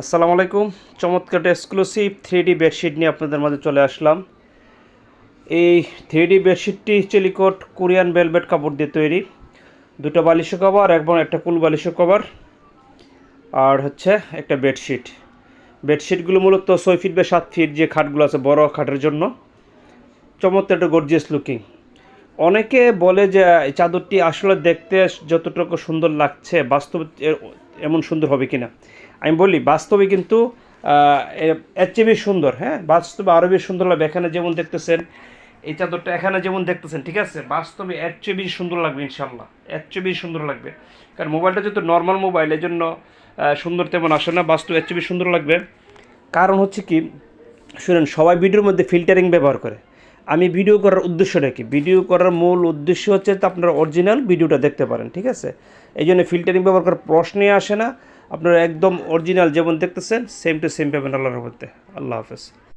আসসালামু আলাইকুম। চমৎকার এক্সক্লুসিভ 3D বেডশিট নিয়ে আপনাদের মাঝে চলে আসলাম। এই 3D বেডশিটটি চিলিকট কোরিয়ান ভেলভেট কাপড় দিয়ে তৈরি। দুটো বালিশের কভার এবং একটা কুল বালিশের কভার, আর হচ্ছে একটা বেডশিট। বেডশিটগুলো মূলত 6 ফিট বা 7 ফিট যে খাটগুলো আছে বড় খাটের জন্য। চমৎকার একটা গর্জিয়াস লুকিং। অনেকে বলে যে এই চাদরটি আসলে দেখতে যতটুকু সুন্দর লাগছে বাস্তবে এমন সুন্দর হবে কিনা। আমি বলি বাস্তবে কিন্তু এর চেয়ে বেশি সুন্দর। হ্যাঁ, বাস্তবে আরও বেশি সুন্দর লাগবে। এখানে যেমন দেখতেছেন এই চাদরটা, এখানে যেমন দেখতেছেন, ঠিক আছে, বাস্তবে এর চেয়ে বেশি সুন্দর লাগবে ইনশাল্লাহ। এর চেয়ে বেশি সুন্দর লাগবে, কারণ মোবাইলটা যেহেতু নর্মাল মোবাইল, এই জন্য সুন্দর তেমন আসে না। বাস্তবে এর চেয়ে বেশি সুন্দর লাগবে। কারণ হচ্ছে কি, শুনেন, সবাই ভিডিওর মধ্যে ফিল্টারিং ব্যবহার করে। আমি ভিডিও করার উদ্দেশ্যটা কি, ভিডিও করার মূল উদ্দেশ্য হচ্ছে তো আপনারা অরিজিনাল ভিডিওটা দেখতে পারেন, ঠিক আছে। এই জন্য ফিল্টারিং ব্যবহার করার প্রশ্নই আসে না। আপনারা একদম অরিজিনাল যেমন দেখতেছেন সেম টু সেম পাবেন আল্লাহর মধ্যে। আল্লাহ হাফেজ।